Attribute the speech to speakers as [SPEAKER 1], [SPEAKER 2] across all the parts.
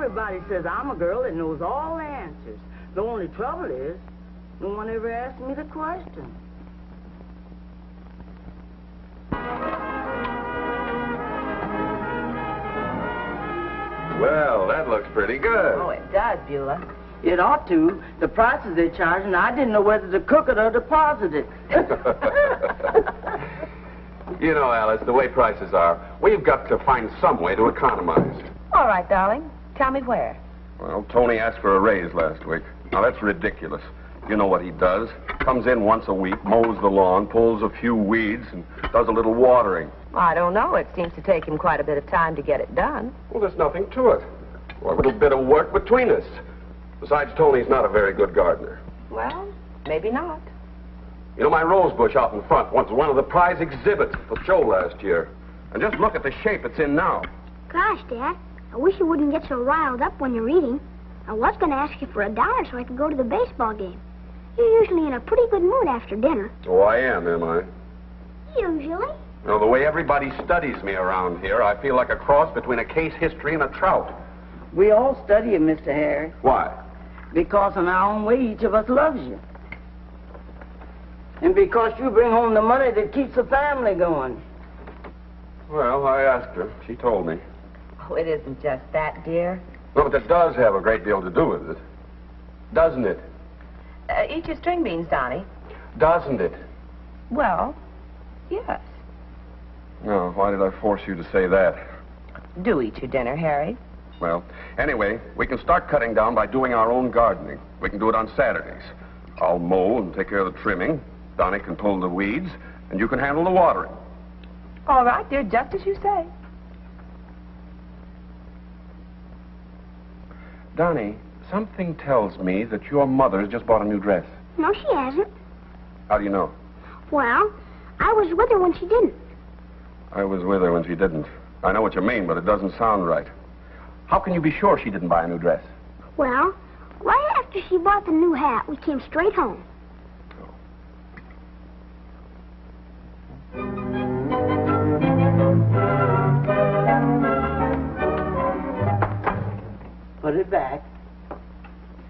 [SPEAKER 1] Everybody says I'm a girl that knows all the answers. The only trouble is, no one ever asked me the question.
[SPEAKER 2] Well, that looks pretty good.
[SPEAKER 3] Oh, it does, Beulah.
[SPEAKER 1] It ought to. The prices they're charging, I didn't know whether to cook it or deposit it.
[SPEAKER 2] You know, Alice, the way prices are, we've got to find some way to economize.
[SPEAKER 3] All right, darling. Tell me where.
[SPEAKER 2] Well, Tony asked for a raise last week. Now, that's ridiculous. You know what he does. Comes in once a week, mows the lawn, pulls a few weeds, and does a little watering.
[SPEAKER 3] I don't know. It seems to take him quite a bit of time to get it done.
[SPEAKER 2] Well, there's nothing to it. Well, a little bit of work between us. Besides, Tony's not a very good gardener.
[SPEAKER 3] Well, maybe not.
[SPEAKER 2] You know, my rose bush out in front was one of the prize exhibits at the show last year. And just look at the shape it's in now.
[SPEAKER 4] Gosh, Dad, I wish you wouldn't get so riled up when you're eating. I was going to ask you for $1 so I could go to the baseball game. You're usually in a pretty good mood after dinner.
[SPEAKER 2] Oh, I am I?
[SPEAKER 4] Usually?
[SPEAKER 2] Well, the way everybody studies me around here, I feel like a cross between a case history and a trout.
[SPEAKER 1] We all study you, Mr. Harry.
[SPEAKER 2] Why?
[SPEAKER 1] Because in our own way, each of us loves you. And because you bring home the money that keeps the family going.
[SPEAKER 2] Well, I asked her. She told me.
[SPEAKER 3] Oh, it isn't just that, dear.
[SPEAKER 2] No, but that does have a great deal to do with it. Doesn't it?
[SPEAKER 3] Eat your string beans, Donnie.
[SPEAKER 2] Doesn't it?
[SPEAKER 3] Well, yes.
[SPEAKER 2] No, why did I force you to say that?
[SPEAKER 3] Do eat your dinner, Harry.
[SPEAKER 2] Well, anyway, we can start cutting down by doing our own gardening. We can do it on Saturdays. I'll mow and take care of the trimming. Donnie can pull the weeds, and you can handle the watering.
[SPEAKER 3] All right, dear, just as you say.
[SPEAKER 2] Donnie, something tells me that your mother's just bought a new dress.
[SPEAKER 4] No, she hasn't.
[SPEAKER 2] How do you know?
[SPEAKER 4] Well, I was with her when she didn't.
[SPEAKER 2] I was with her when she didn't. I know what you mean, but it doesn't sound right. How can you be sure she didn't buy a new dress?
[SPEAKER 4] Well, right after she bought the new hat, we came straight home.
[SPEAKER 1] Put it back.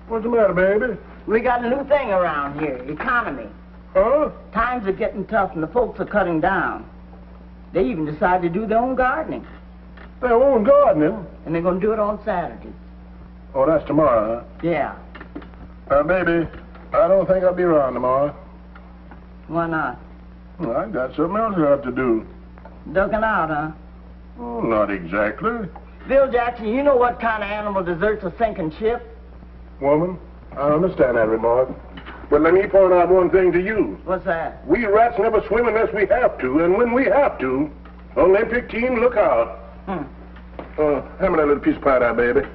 [SPEAKER 5] What's the matter, baby?
[SPEAKER 1] We got a new thing around here, economy.
[SPEAKER 5] Huh?
[SPEAKER 1] Times are getting tough and the folks are cutting down. They even decided to do their own gardening.
[SPEAKER 5] Their own gardening?
[SPEAKER 1] And they're going to do it on Saturday.
[SPEAKER 5] Oh, that's tomorrow, huh?
[SPEAKER 1] Yeah.
[SPEAKER 5] Baby, I don't think I'll be around tomorrow.
[SPEAKER 1] Why not?
[SPEAKER 5] Well, I got something else I have to do.
[SPEAKER 1] Ducking out, huh?
[SPEAKER 5] Oh, not exactly.
[SPEAKER 1] Bill Jackson, you know what kind of animal deserts a sinking ship?
[SPEAKER 5] Woman, I understand that remark. But let me point out one thing to you.
[SPEAKER 1] What's that?
[SPEAKER 5] We rats never swim unless we have to, and when we have to, Olympic team, look out. Hand me that little piece of pie there, baby.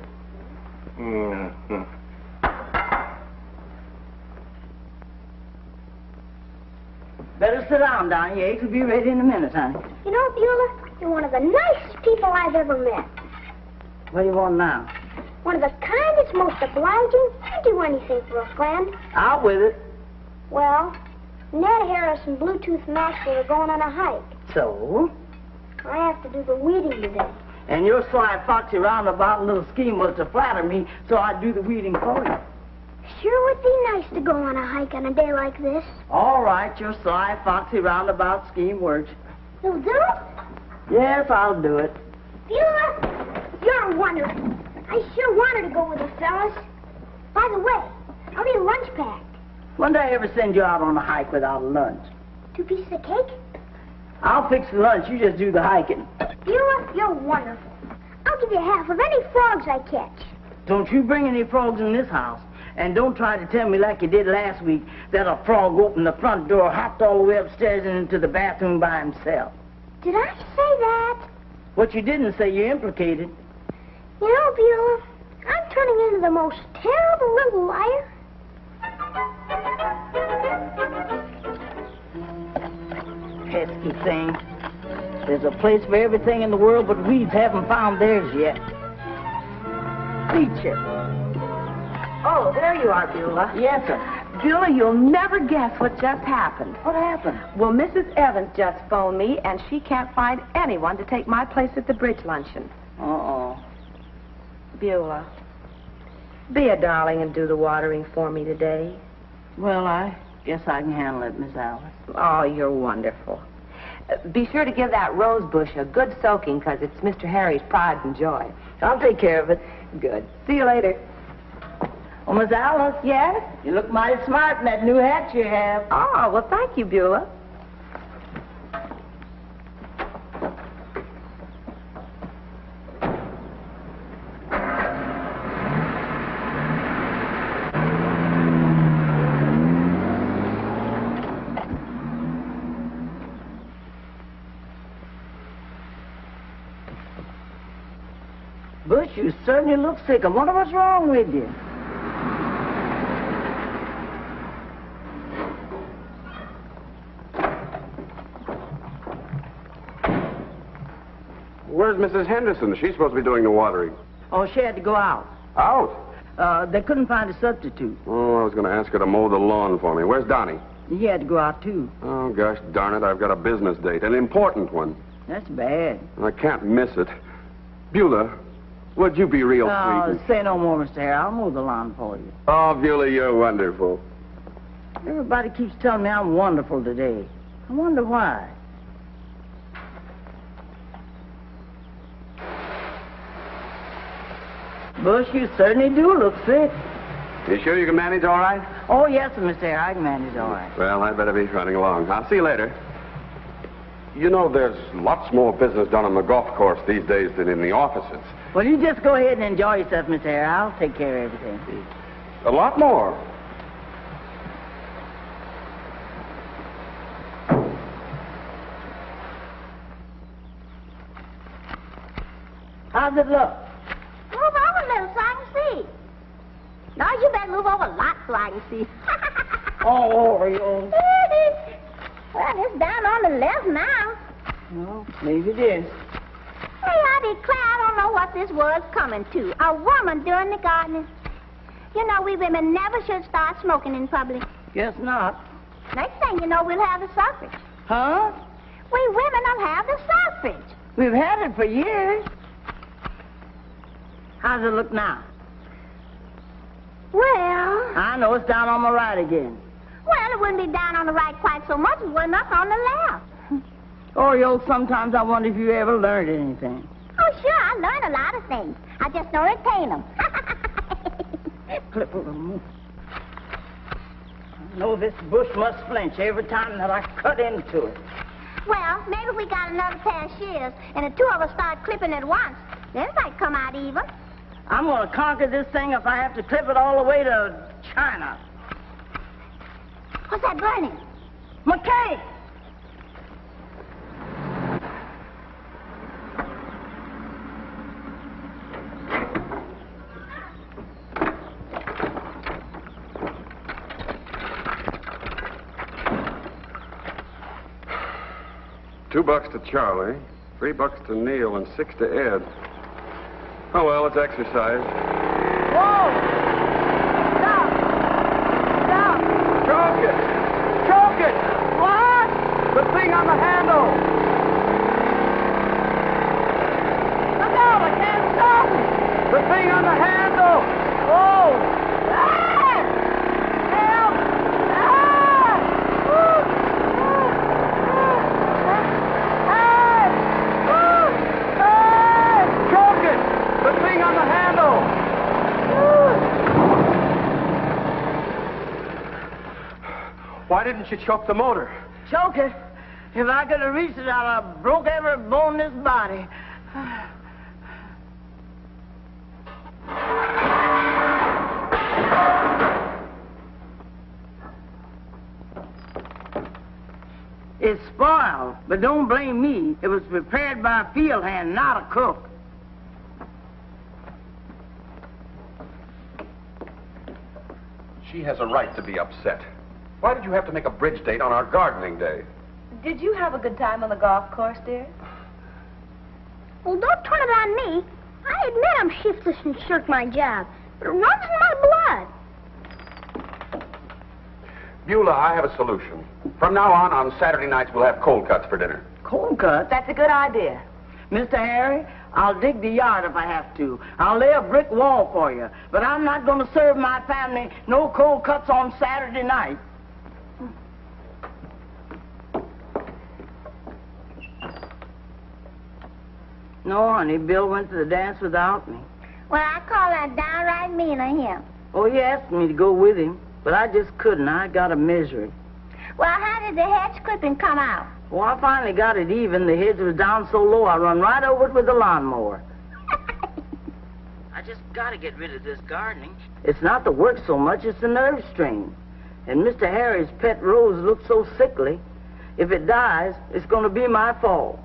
[SPEAKER 5] Mm-hmm.
[SPEAKER 1] Better sit down, Donnie. Your eggs will be ready in a minute, honey.
[SPEAKER 4] You know, Beulah, you're one of the nicest people I've ever met.
[SPEAKER 1] What do you want now?
[SPEAKER 4] One of the kindest, most obliging. I'd do anything for a friend.
[SPEAKER 1] Out with it.
[SPEAKER 4] Well, Ned Harris and Bluetooth Maxwell are going on a hike.
[SPEAKER 1] So?
[SPEAKER 4] I have to do the weeding today.
[SPEAKER 1] And your sly, foxy, roundabout little scheme was to flatter me, so I'd do the weeding for you.
[SPEAKER 4] Sure would be nice to go on a hike on a day like this.
[SPEAKER 1] All right, your sly, foxy, roundabout scheme works.
[SPEAKER 4] You'll do it?
[SPEAKER 1] Yes, I'll do it.
[SPEAKER 4] Beulah, you're wonderful. I sure wanted to go with the fellas. By the way, I'll need a lunch pack.
[SPEAKER 1] When did I ever send you out on a hike without a lunch?
[SPEAKER 4] 2 pieces of cake?
[SPEAKER 1] I'll fix the lunch. You just do the hiking.
[SPEAKER 4] Beulah, you're wonderful. I'll give you half of any frogs I catch.
[SPEAKER 1] Don't you bring any frogs in this house. And don't try to tell me like you did last week that a frog opened the front door, hopped all the way upstairs and into the bathroom by himself.
[SPEAKER 4] Did I say that?
[SPEAKER 1] What you didn't say, you implicated.
[SPEAKER 4] You know, Beulah, I'm turning into the most terrible little liar.
[SPEAKER 1] Pesky thing. There's a place for everything in the world, but weeds haven't found theirs yet. Feature.
[SPEAKER 3] Oh, there you are, Beulah.
[SPEAKER 1] Yes, sir.
[SPEAKER 3] Beulah, you'll never guess what just happened.
[SPEAKER 1] What happened?
[SPEAKER 3] Well, Mrs. Evans just phoned me, and she can't find anyone to take my place at the bridge luncheon.
[SPEAKER 1] Uh-oh.
[SPEAKER 3] Beulah, be a darling and do the watering for me today.
[SPEAKER 1] Well, I guess I can handle it, Miss Alice.
[SPEAKER 3] Oh, you're wonderful. Be sure to give that rose bush a good soaking, because it's Mr. Harry's pride and joy.
[SPEAKER 1] I'll take care of it.
[SPEAKER 3] Good. See you later.
[SPEAKER 1] Oh, Miss Alice.
[SPEAKER 3] Yes?
[SPEAKER 1] You look mighty smart in that new hat you have.
[SPEAKER 3] Oh, well, thank you, Beulah.
[SPEAKER 1] Bush, you certainly look sick. I wonder what's wrong with you.
[SPEAKER 2] Where's Mrs. Henderson? She's supposed to be doing the watering.
[SPEAKER 1] Oh, she had to go out.
[SPEAKER 2] Out?
[SPEAKER 1] They couldn't find a substitute.
[SPEAKER 2] Oh, I was going to ask her to mow the lawn for me. Where's Donnie?
[SPEAKER 1] He had to go out, too.
[SPEAKER 2] Oh, gosh darn it, I've got a business date, an important one.
[SPEAKER 1] That's bad.
[SPEAKER 2] I can't miss it. Beulah, would you be real sweet?
[SPEAKER 1] Say no more, Mr. Harry. I'll mow the lawn for you.
[SPEAKER 2] Oh, Beulah, you're wonderful.
[SPEAKER 1] Everybody keeps telling me I'm wonderful today. I wonder why. Bush, you certainly do look sick.
[SPEAKER 2] You sure you can manage all right?
[SPEAKER 1] Oh, yes, Mr. Harry. I can manage all right.
[SPEAKER 2] Well, I'd better be running along. I'll see you later. You know, there's lots more business done on the golf course these days than in the offices.
[SPEAKER 1] Well, you just go ahead and enjoy yourself, Mr. Harry. I'll take care of everything.
[SPEAKER 2] A lot more.
[SPEAKER 1] How's it look?
[SPEAKER 4] Move over a little so I can see. No, you better move over a lot so I can see.
[SPEAKER 1] Oh, Oriole.
[SPEAKER 4] Well, it's down on the left now.
[SPEAKER 1] Well, maybe it is.
[SPEAKER 4] Hey, I declare I don't know what this world's coming to. A woman doing the gardening. You know, we women never should start smoking in public.
[SPEAKER 1] Guess not.
[SPEAKER 4] Next thing you know, we'll have the suffrage.
[SPEAKER 1] Huh?
[SPEAKER 4] We women will have the suffrage.
[SPEAKER 1] We've had it for years. How's it look now?
[SPEAKER 4] Well,
[SPEAKER 1] I know it's down on my right again.
[SPEAKER 4] it wouldn't be down on the right quite so much as it went up on the left.
[SPEAKER 1] Oriole, sometimes I wonder if you ever learned anything.
[SPEAKER 4] Oh, sure, I learned a lot of things. I just don't retain them.
[SPEAKER 1] Clip a little more. I know this bush must flinch every time that I cut into it.
[SPEAKER 4] Well, maybe if we got another pair of shears and the two of us start clipping at once, then it might come out even.
[SPEAKER 1] I'm going to conquer this thing if I have to clip it all the way to China.
[SPEAKER 4] What's that burning?
[SPEAKER 1] My cake!
[SPEAKER 2] $2 to Charlie, $3 to Neil, and $6 to Ed. Oh, well, it's exercise.
[SPEAKER 1] Whoa! Stop! Stop!
[SPEAKER 2] Choke it! Choke it!
[SPEAKER 1] What?
[SPEAKER 2] The thing on the handle!
[SPEAKER 1] Look out! I can't stop it!
[SPEAKER 2] The thing on the handle!
[SPEAKER 1] Whoa! Ah! Help! Ah!
[SPEAKER 2] Choke it! The thing on the handle! Why didn't you choke the motor?
[SPEAKER 1] Choke it? If I could have reached it, I'd have broke every bone in this body. It's spoiled, but don't blame me. It was prepared by a field hand, not a cook.
[SPEAKER 2] She has a right to be upset. Why did you have to make a bridge date on our gardening day?
[SPEAKER 3] Did you have a good time on the golf course, dear?
[SPEAKER 4] Well, don't turn it on me. I admit I'm shiftless and shirk my job, but it runs in my blood.
[SPEAKER 2] Beulah, I have a solution. From now on Saturday nights, we'll have cold cuts for dinner.
[SPEAKER 1] Cold cut?
[SPEAKER 3] That's a good idea.
[SPEAKER 1] Mr. Harry, I'll dig the yard if I have to. I'll lay a brick wall for you. But I'm not going to serve my family no cold cuts on Saturday night. No, honey, Bill went to the dance without me.
[SPEAKER 4] Well, I call that downright mean of him.
[SPEAKER 1] Oh, he asked me to go with him, but I just couldn't. I got to measure it.
[SPEAKER 4] Well, how did the hedge clipping come out?
[SPEAKER 1] Well, I finally got it even. The hedge was down so low, I run right over it with the lawnmower. I just got to get rid of this gardening. It's not the work so much, it's the nerve strain. And Mr. Harry's pet rose looks so sickly. If it dies, it's going to be my fault.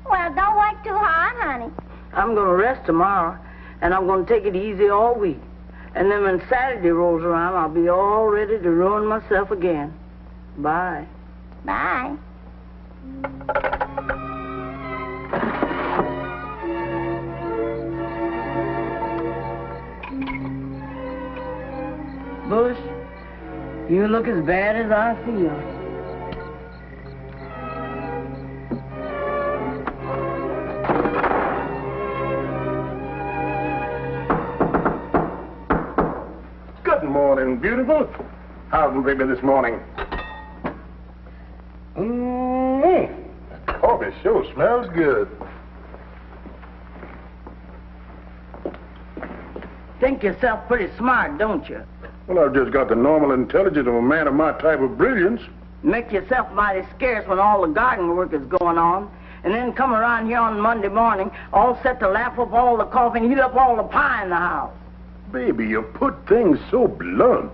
[SPEAKER 4] Well, don't work too hard, honey.
[SPEAKER 1] I'm going to rest tomorrow, and I'm going to take it easy all week. And then when Saturday rolls around, I'll be all ready to ruin myself again. Bye.
[SPEAKER 4] Bye.
[SPEAKER 1] Bush, you look as bad as I feel.
[SPEAKER 5] Good morning, beautiful. How's the baby this morning? The coffee sure smells good.
[SPEAKER 1] Think yourself pretty smart, don't you?
[SPEAKER 5] Well, I've just got the normal intelligence of a man of my type of brilliance.
[SPEAKER 1] Make yourself mighty scarce when all the garden work is going on, and then come around here on Monday morning all set to lap up all the coffee and eat up all the pie in the house.
[SPEAKER 5] Baby, you put things so blunt.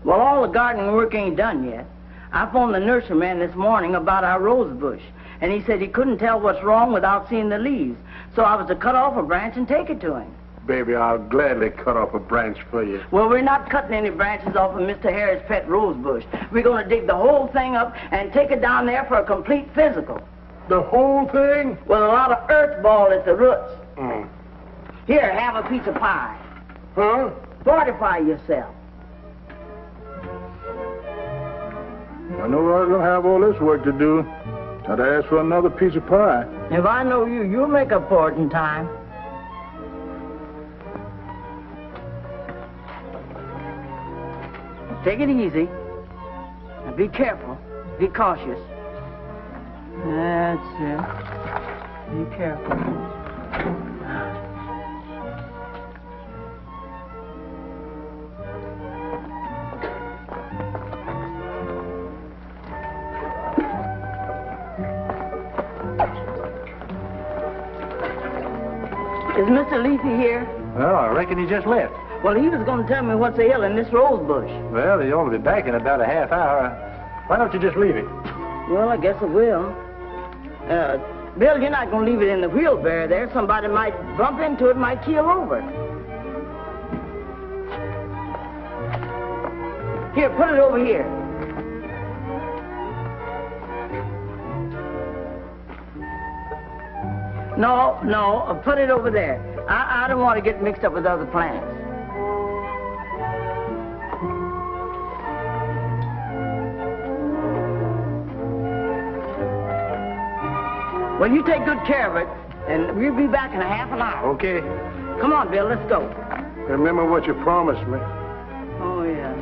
[SPEAKER 1] Well, all the gardening work ain't done yet. I phoned the nurseryman this morning about our rose bush, and he said he couldn't tell what's wrong without seeing the leaves, so I was to cut off a branch and take it to him.
[SPEAKER 5] Baby, I'll gladly cut off a branch for you.
[SPEAKER 1] Well, we're not cutting any branches off of Mr. Harry's pet rose bush. We're going to dig the whole thing up and take it down there for a complete physical.
[SPEAKER 5] The whole thing?
[SPEAKER 1] With a lot of earth ball at the roots.
[SPEAKER 5] Mm.
[SPEAKER 1] Here, have a piece of pie.
[SPEAKER 5] Huh?
[SPEAKER 1] Fortify yourself.
[SPEAKER 5] I know I was going to have all this work to do. I'd ask for another piece of pie.
[SPEAKER 1] If I know you, you'll make up for it in time. Take it easy. Now be careful. Be cautious. That's it. Be careful. Is Mr. Leafy here?
[SPEAKER 6] Well, I reckon he just left.
[SPEAKER 1] Well, he was going to tell me what's ailing in this rose bush.
[SPEAKER 6] Well, he'll only be back in about a half hour. Why don't you just leave it?
[SPEAKER 1] Well, I guess I will. Bill, you're not going to leave it in the wheelbarrow there. Somebody might bump into it, might keel over. Here, put it over here. No, put it over there. I don't want to get mixed up with other plants. Well, you take good care of it, and we'll be back in a half an hour.
[SPEAKER 5] Okay.
[SPEAKER 1] Come on, Bill, let's go.
[SPEAKER 5] Remember what you promised me.
[SPEAKER 1] Oh, yeah.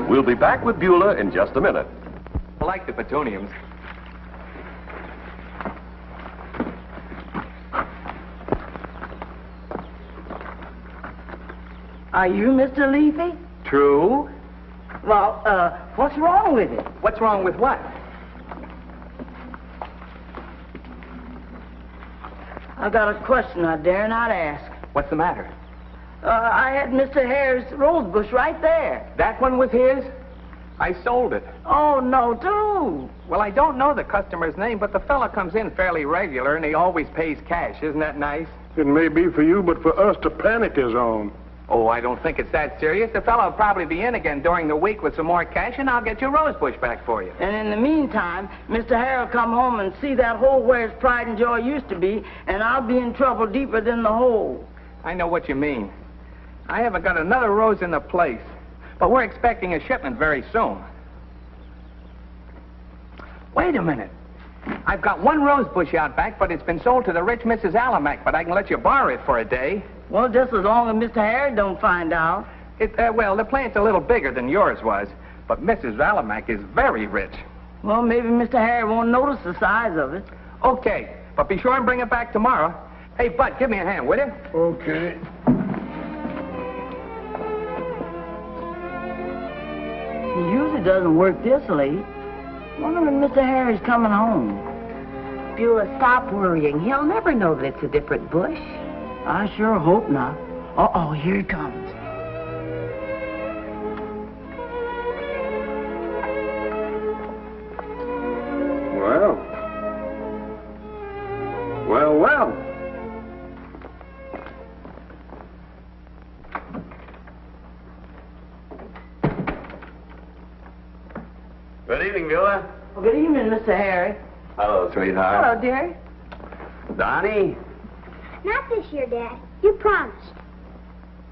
[SPEAKER 2] We'll be back with Beulah in just a minute.
[SPEAKER 6] I like the petuniums.
[SPEAKER 1] Are you Mr. Leafy?
[SPEAKER 6] True.
[SPEAKER 1] Well, what's wrong with it?
[SPEAKER 6] What's wrong with what?
[SPEAKER 1] I got a question I dare not ask.
[SPEAKER 6] What's the matter?
[SPEAKER 1] I had Mr. Hare's rose bush right there.
[SPEAKER 6] That one was his? I sold it.
[SPEAKER 1] Oh, no, too.
[SPEAKER 6] Well, I don't know the customer's name, but the fella comes in fairly regular, and he always pays cash. Isn't that nice?
[SPEAKER 5] It may be for you, but for us, the panic is on.
[SPEAKER 6] Oh, I don't think it's that serious. The fella will probably be in again during the week with some more cash, and I'll get your rose bush back for you.
[SPEAKER 1] And in the meantime, Mr. Hare will come home and see that hole where his pride and joy used to be, and I'll be in trouble deeper than the hole.
[SPEAKER 6] I know what you mean. I haven't got another rose in the place, but we're expecting a shipment very soon. Wait a minute. I've got one rose bush out back, but it's been sold to the rich Mrs. Alamac, but I can let you borrow it for a day.
[SPEAKER 1] Well, just as long as Mr. Harry don't find out.
[SPEAKER 6] Well, the plant's a little bigger than yours was, but Mrs. Alamac is very rich.
[SPEAKER 1] Well, maybe Mr. Harry won't notice the size of it.
[SPEAKER 6] Okay, but be sure and bring it back tomorrow. Hey, Bud, give me a hand, will you?
[SPEAKER 5] Okay.
[SPEAKER 1] He usually doesn't work this late. Wonder when Mr. Harry's coming home.
[SPEAKER 3] Beulah, stop worrying. He'll never know that it's a different bush.
[SPEAKER 1] I sure hope not. Uh-oh, here he comes.
[SPEAKER 2] Well. Good evening, Beulah.
[SPEAKER 1] Well, good evening, Mr. Harry.
[SPEAKER 2] Hello, sweetheart.
[SPEAKER 3] Hello, dear.
[SPEAKER 2] Donnie.
[SPEAKER 4] Not this year, Dad. You promised.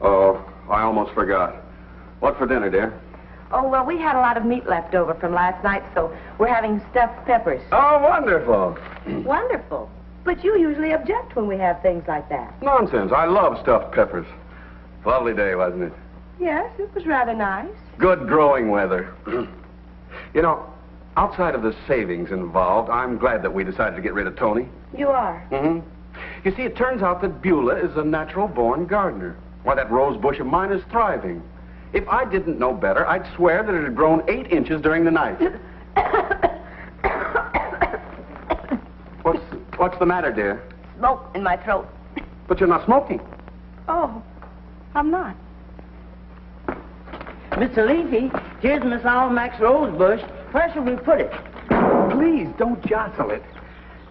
[SPEAKER 2] Oh, I almost forgot. What for dinner, dear?
[SPEAKER 3] Oh, well, we had a lot of meat left over from last night, so we're having stuffed peppers.
[SPEAKER 2] Oh, wonderful.
[SPEAKER 3] Wonderful. But you usually object when we have things like that.
[SPEAKER 2] Nonsense. I love stuffed peppers. Lovely day, wasn't it?
[SPEAKER 3] Yes, it was rather nice.
[SPEAKER 2] Good growing weather. You know, outside of the savings involved, I'm glad that we decided to get rid of Tony.
[SPEAKER 3] You are?
[SPEAKER 2] Mm-hmm. You see, it turns out that Beulah is a natural-born gardener. Why, that rose bush of mine is thriving. If I didn't know better, I'd swear that it had grown 8 inches during the night. What's the matter, dear?
[SPEAKER 3] Smoke in my throat.
[SPEAKER 2] But you're not smoking.
[SPEAKER 3] Oh, I'm not.
[SPEAKER 1] Mr. Leafy, here's Miss Almac's rose bush. Where should we put it?
[SPEAKER 6] Please, don't jostle it.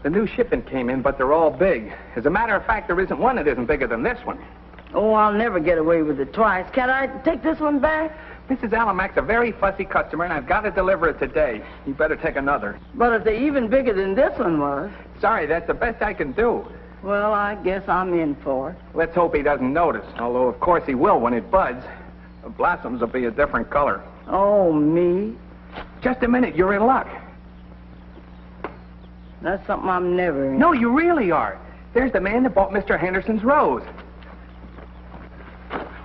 [SPEAKER 6] The new shipment came in, but they're all big. As a matter of fact, there isn't one that isn't bigger than this one.
[SPEAKER 1] Oh, I'll never get away with it twice. Can I take this one back?
[SPEAKER 6] Mrs. Alamac's a very fussy customer, and I've got to deliver it today. You better take another.
[SPEAKER 1] But if they're even bigger than this one was...
[SPEAKER 6] Sorry, that's the best I can do.
[SPEAKER 1] Well, I guess I'm in for it.
[SPEAKER 6] Let's hope he doesn't notice, although of course he will when it buds. The blossoms will be a different color.
[SPEAKER 1] Oh, me?
[SPEAKER 6] Just a minute, you're in luck.
[SPEAKER 1] That's something I'm never in.
[SPEAKER 6] No, you really are. There's the man that bought Mr. Henderson's rose.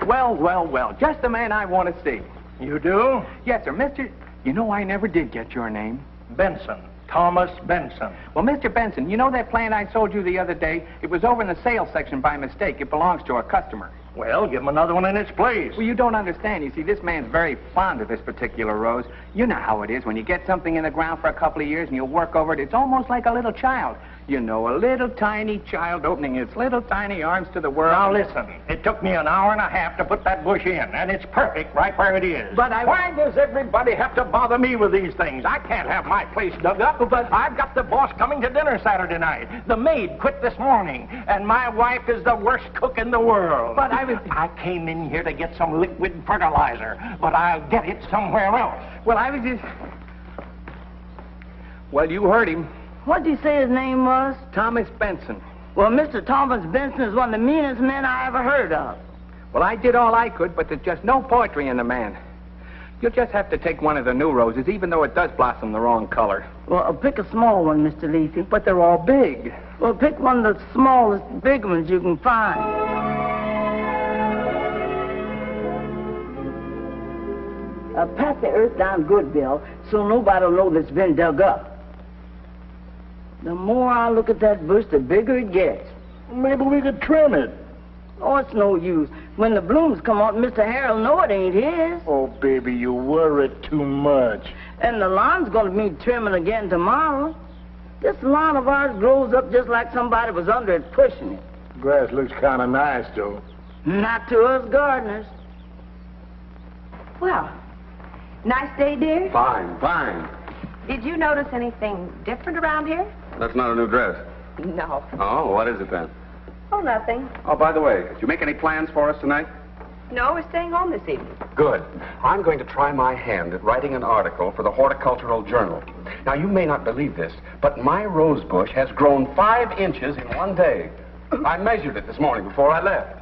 [SPEAKER 6] Well, just the man I want to see.
[SPEAKER 7] You do?
[SPEAKER 6] Yes, sir, Mr. You know, I never did get your name.
[SPEAKER 7] Benson. Thomas Benson.
[SPEAKER 6] Well, Mr. Benson, you know that plant I sold you the other day? It was over in the sales section by mistake. It belongs to a customer.
[SPEAKER 7] Well, give him another one in its place.
[SPEAKER 6] Well, you don't understand. You see, this man's very fond of this particular rose. You know how it is. When you get something in the ground for a couple of years and you work over it, it's almost like a little child. You know, a little tiny child opening its little tiny arms to the world.
[SPEAKER 7] Now, listen. It took me an hour and a half to put that bush in, and it's perfect right where it is.
[SPEAKER 6] But
[SPEAKER 7] Why does everybody have to bother me with these things? I can't have my place dug up. But I've got the boss coming to dinner Saturday night. The maid quit this morning, and my wife is the worst cook in the world.
[SPEAKER 6] But
[SPEAKER 7] I came in here to get some liquid fertilizer, but I'll get it somewhere else.
[SPEAKER 6] Well, I was just... Well, you heard him.
[SPEAKER 1] What did he say his name was?
[SPEAKER 6] Thomas Benson.
[SPEAKER 1] Well, Mr. Thomas Benson is one of the meanest men I ever heard of.
[SPEAKER 6] Well, I did all I could, but there's just no poetry in the man. You'll just have to take one of the new roses, even though it does blossom the wrong color.
[SPEAKER 1] Well, pick a small one, Mr. Leafy.
[SPEAKER 6] But they're all big.
[SPEAKER 1] Well, pick one of the smallest, big ones you can find. Pat the earth down good, Bill, so nobody'll know that's been dug up. The more I look at that bush, the bigger it gets.
[SPEAKER 5] Maybe we could trim it.
[SPEAKER 1] Oh, it's no use. When the blooms come out, Mr. Harry'll know it ain't his.
[SPEAKER 5] Oh, baby, you worry too much.
[SPEAKER 1] And the lawn's going to be trimming again tomorrow. This lawn of ours grows up just like somebody was under it pushing it.
[SPEAKER 5] Grass looks kind of nice, though.
[SPEAKER 1] Not to us gardeners.
[SPEAKER 3] Well, nice day, dear.
[SPEAKER 2] Fine.
[SPEAKER 3] Did you notice anything different around here?
[SPEAKER 2] That's not a new dress.
[SPEAKER 3] No.
[SPEAKER 2] Oh, what is it then?
[SPEAKER 3] Oh, nothing.
[SPEAKER 2] Oh, by the way, did you make any plans for us tonight?
[SPEAKER 3] No, we're staying home this evening.
[SPEAKER 2] Good. I'm going to try my hand at writing an article for the Horticultural Journal. Now, you may not believe this, but my rose bush has grown 5 inches in one day. I measured it this morning before I left.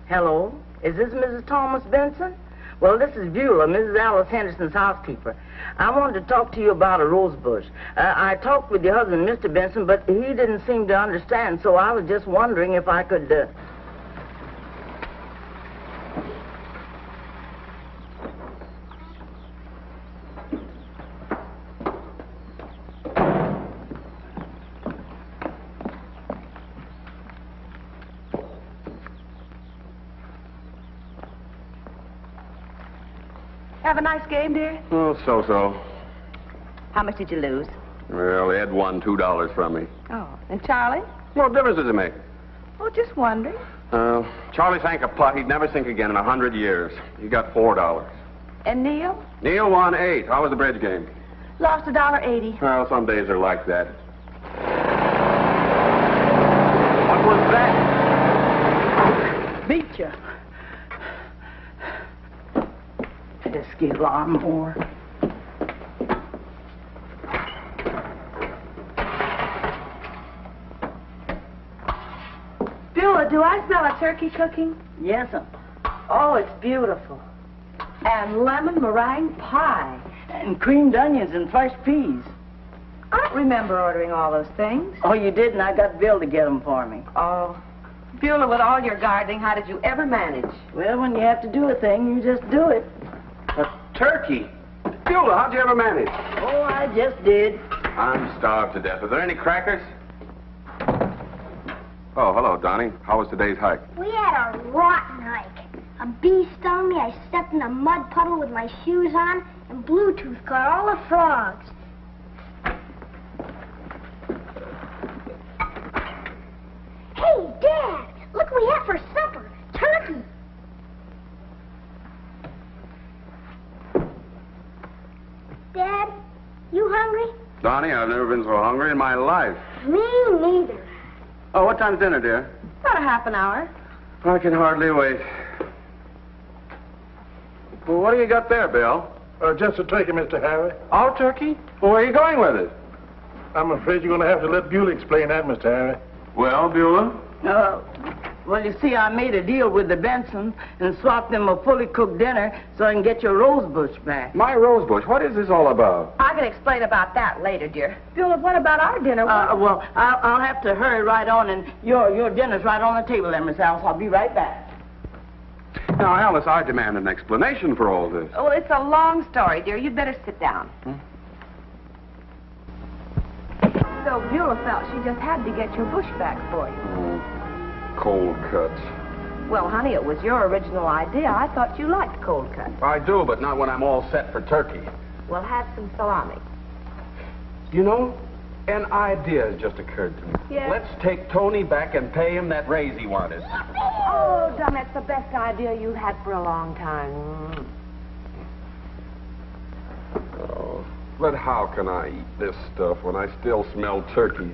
[SPEAKER 1] Hello? Is this Mrs. Thomas Benson? Well, this is Beulah, Mrs. Alice Henderson's housekeeper. I wanted to talk to you about a rose bush. I talked with your husband, Mr. Benson, but he didn't seem to understand, so I was just wondering if I could...
[SPEAKER 3] Have a nice game, dear?
[SPEAKER 2] Oh, so-so.
[SPEAKER 3] How much did you lose?
[SPEAKER 2] Well, Ed won $2 from me.
[SPEAKER 3] Oh, and Charlie?
[SPEAKER 2] What difference does it make?
[SPEAKER 3] Oh, just wondering.
[SPEAKER 2] Charlie sank a putt he'd never sink again in 100 years. He got $4.
[SPEAKER 3] And Neil?
[SPEAKER 2] Neil won 8. How was the bridge game?
[SPEAKER 3] Lost $1.80.
[SPEAKER 2] Well, some days are like that. What was that?
[SPEAKER 1] Beat you. Pesky lawnmower.
[SPEAKER 3] Beulah, do I smell a turkey cooking?
[SPEAKER 1] Yes'm.
[SPEAKER 3] Oh, it's beautiful. And lemon meringue pie.
[SPEAKER 1] And creamed onions and fresh peas.
[SPEAKER 3] I don't remember ordering all those things.
[SPEAKER 1] Oh, you didn't? I got Bill to get them for me.
[SPEAKER 3] Oh. Beulah, with all your gardening, how did you ever manage?
[SPEAKER 1] Well, when you have to do a thing, you just do it.
[SPEAKER 2] A turkey? Beulah, how'd you ever manage?
[SPEAKER 1] Oh, I just did.
[SPEAKER 2] I'm starved to death. Are there any crackers? Oh, hello, Donnie. How was today's hike?
[SPEAKER 4] We had a rotten hike. A bee stung me, I stepped in a mud puddle with my shoes on, and Bluetooth caught all the frogs. Hey, Dad, look what we had for supper. Turkey. Dad, you hungry?
[SPEAKER 2] Donnie, I've never been so hungry in my life.
[SPEAKER 4] Me neither.
[SPEAKER 2] Oh, what time's dinner, dear?
[SPEAKER 3] About a half an hour.
[SPEAKER 2] I can hardly wait. Well, what do you got there, Bill?
[SPEAKER 5] Just a turkey, Mr. Harry.
[SPEAKER 2] All turkey? Well, where are you going with it?
[SPEAKER 5] I'm afraid you're going to have to let Beulah explain that, Mr. Harry.
[SPEAKER 2] Well, Beulah?
[SPEAKER 1] Well, you see, I made a deal with the Bensons and swapped them a fully cooked dinner so I can get your rose bush back.
[SPEAKER 2] My rose bush, what is this all about?
[SPEAKER 3] I can explain about that later, dear. Beulah, what about our dinner?
[SPEAKER 1] Well, I'll have to hurry right on, and your dinner's right on the table there, Miss Alice. I'll be right back.
[SPEAKER 2] Now, Alice, I demand an explanation for all this.
[SPEAKER 3] Well, it's a long story, dear. You'd better sit down. So Beulah felt she just had to get your bush back for you.
[SPEAKER 2] Cold cuts.
[SPEAKER 3] Well, honey, it was your original idea. I thought you liked cold cuts.
[SPEAKER 2] I do, but not when I'm all set for turkey.
[SPEAKER 3] Well, have some salami.
[SPEAKER 2] You know, an idea has just occurred to me.
[SPEAKER 3] Yes?
[SPEAKER 2] Let's take Tony back and pay him that raise he wanted.
[SPEAKER 3] Oh, Don, that's the best idea you've had for a long time.
[SPEAKER 2] Oh, but how can I eat this stuff when I still smell turkey?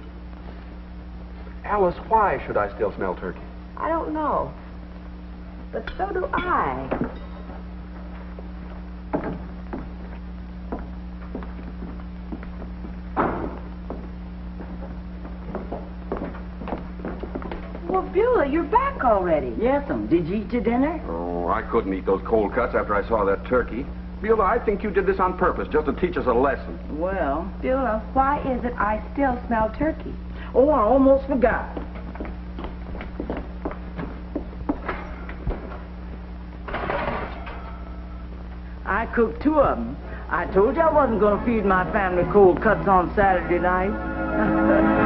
[SPEAKER 2] Alice, why should I still smell turkey?
[SPEAKER 3] I don't know. But so do I. Well, Beulah, you're back already.
[SPEAKER 1] Yes'm. Did you eat your dinner?
[SPEAKER 2] Oh, I couldn't eat those cold cuts after I saw that turkey. Beulah, I think you did this on purpose, just to teach us a lesson.
[SPEAKER 1] Well,
[SPEAKER 3] Beulah, why is it I still smell turkey?
[SPEAKER 1] oh, I almost forgot. I cooked 2 of them. I told you I wasn't going to feed my family cold cuts on Saturday night.